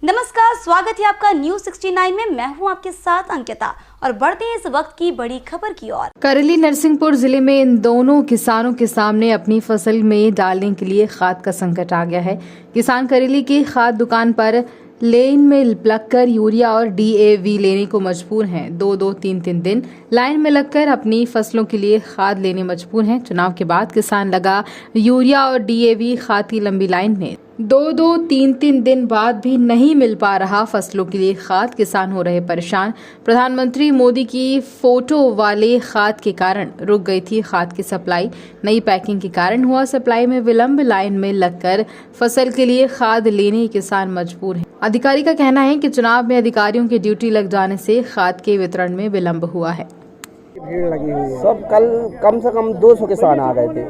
नमस्कार, स्वागत है आपका न्यूज 69 में। मैं हूं आपके साथ अंकिता और बढ़ते हैं इस वक्त की बड़ी खबर की ओर। करेली नरसिंहपुर जिले में इन दोनों किसानों के सामने अपनी फसल में डालने के लिए खाद का संकट आ गया है। किसान करेली की खाद दुकान पर लेन में लगकर यूरिया और डीएवी लेने को मजबूर हैं। 2-3 दिन लाइन में लगकर अपनी फसलों के लिए खाद लेने मजबूर हैं। चुनाव के बाद किसान लगा यूरिया और डीएवी खाद की लंबी लाइन में। 2-3 दिन बाद भी नहीं मिल पा रहा फसलों के लिए खाद। किसान हो रहे परेशान। प्रधानमंत्री मोदी की फोटो वाले खाद के कारण रुक गई थी खाद की सप्लाई। नई पैकिंग के कारण हुआ सप्लाई में विलंब। लाइन में लगकर फसल के लिए खाद लेने किसान मजबूर हैं। अधिकारी का कहना है कि चुनाव में अधिकारियों की ड्यूटी लग जाने से खाद के वितरण में विलंब हुआ है। भीड़ लगी हुई है। सब कल कम से कम 200 किसान आ गए थे।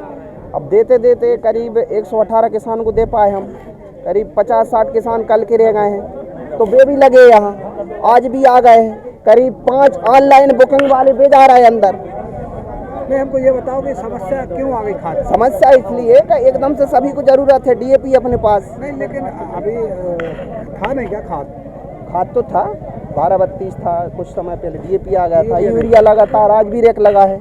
अब देते देते करीब 118 किसान को दे पाए हम। करीब 50-60 किसान कल के रह गए हैं, तो वे भी लगे यहाँ, आज भी आ गए हैं। करीब 5 ऑनलाइन बुकिंग वाले भेज आ रहे हैं अंदर। नहीं, हमको ये बताओ कि समस्या क्यों आ गई खाद? समस्या इसलिए कि एकदम से सभी को जरूरत है डीएपी अपने पास। नहीं, लेकिन अभी था नहीं क्या खाद? खाद तो था, 12-32 था, कुछ समय पहले डीएपी आ गया था। यूरिया लगातार आज भी रेक लगा है,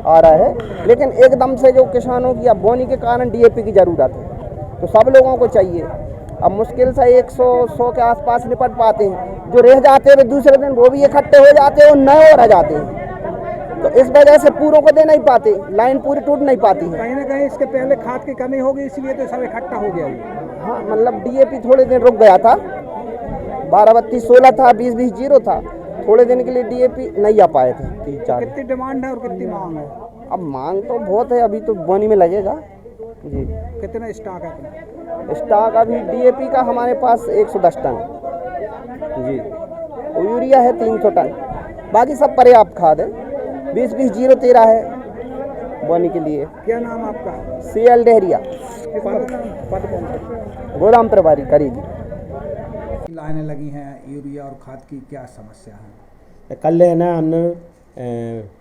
आ रहा है, लेकिन एकदम से जो किसानों की अब बोनी के कारण डीएपी की जरूरत है, तो सब लोगों को चाहिए। अब मुश्किल से 100 के आसपास निपट पाते हैं। जो रह जाते हैं दूसरे दिन वो भी इकट्ठे हो जाते हैं और नए और रह जाते हैं, तो इस वजह से पूरों को दे नहीं पाते, लाइन पूरी टूट नहीं पाती है। कहीं ना कहीं इसके पहले खाद की कमी होगी, इसलिए तो सब इकट्ठा हो गया। हाँ, मतलब डीएपी थोड़े दिन रुक गया था, 12-32-16 था, 20-20 जीरो था। थोड़े दिन के लिए डीएपी नहीं आ पाए थे। 3-4 कितनी डिमांड है और कितनी मांग है? अब मांग तो बहुत है, अभी तो बोनी में लगेगा जी। कितना स्टॉक है अपना? स्टॉक अभी डीएपी का हमारे पास 110 टन जी, और यूरिया है 300 टन। बाकी सब पर्याप्त खाद है। 20-20 जीरो 13 है बोनी के लिए। क्या नाम आपका? CL डेहरिया, पद कौन सा? गोदाम प्रभारी करीब। लाइनें लगी हैं यूरिया और खाद की, क्या समस्या है? कल है ना हमने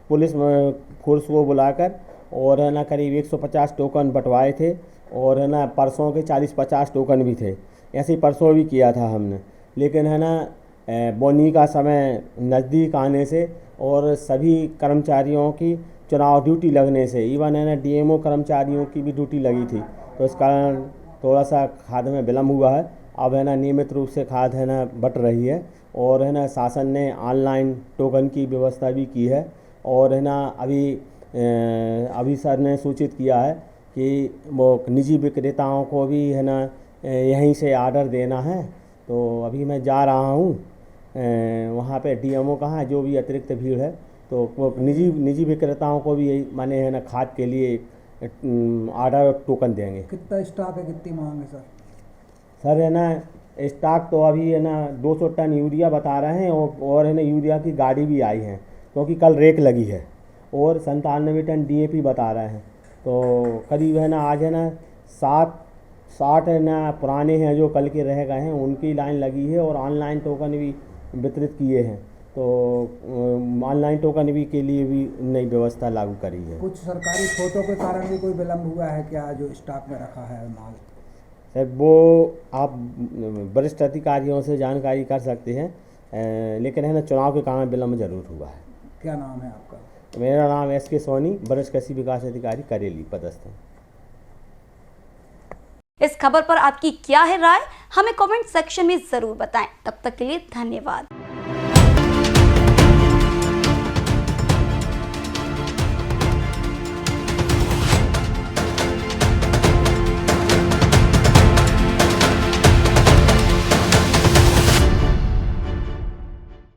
पुलिस फोर्स को बुलाकर और है ना करीब 150 टोकन बंटवाए थे, और है ना परसों के 40-50 टोकन भी थे। ऐसे ही परसों भी किया था हमने, लेकिन है ना बोनी का समय नज़दीक आने से और सभी कर्मचारियों की चुनाव ड्यूटी लगने से, इवन है ना DMO कर्मचारियों की भी ड्यूटी लगी थी, तो इस कारण थोड़ा सा खाद में विलम्ब हुआ है। अब है ना नियमित रूप से खाद है ना बट रही है, और है ना शासन ने ऑनलाइन टोकन की व्यवस्था भी की है, और है ना अभी सर ने सूचित किया है कि वो निजी विक्रेताओं को भी है ना यहीं से आर्डर देना है। तो अभी मैं जा रहा हूँ वहाँ पे DMO कहाँ है, जो भी अतिरिक्त भीड़ है, तो वो निजी विक्रेताओं को भी यही माने है ना खाद के लिए आर्डर टोकन देंगे। कितना स्टॉक है, कितनी मांग है सर? सर है ना स्टॉक तो अभी है ना 200 टन यूरिया बता रहे हैं, और है ना यूरिया की गाड़ी भी आई है क्योंकि कल रेक लगी है, और 97 टन DAP बता रहे हैं। तो करीब है ना आज है ना 60 है ना पुराने हैं जो कल के रह गए हैं, उनकी लाइन लगी है, और ऑनलाइन टोकन भी वितरित किए हैं। तो ऑनलाइन टोकन भी के लिए भी नई व्यवस्था लागू करी है। कुछ सरकारी फोटो के कारण भी कोई विलम्ब हुआ है क्या, जो स्टॉक में रखा है माल? सर वो आप वरिष्ठ अधिकारियों से जानकारी कर सकते हैं, लेकिन है ना चुनाव के कारण विलम्ब जरूर हुआ है। क्या नाम है आपका? मेरा नाम SK सोनी, वरिष्ठ कृषि विकास अधिकारी करेली पदस्थ है। इस खबर पर आपकी क्या है राय, हमें कमेंट सेक्शन में जरूर बताएं। तब तक के लिए धन्यवाद।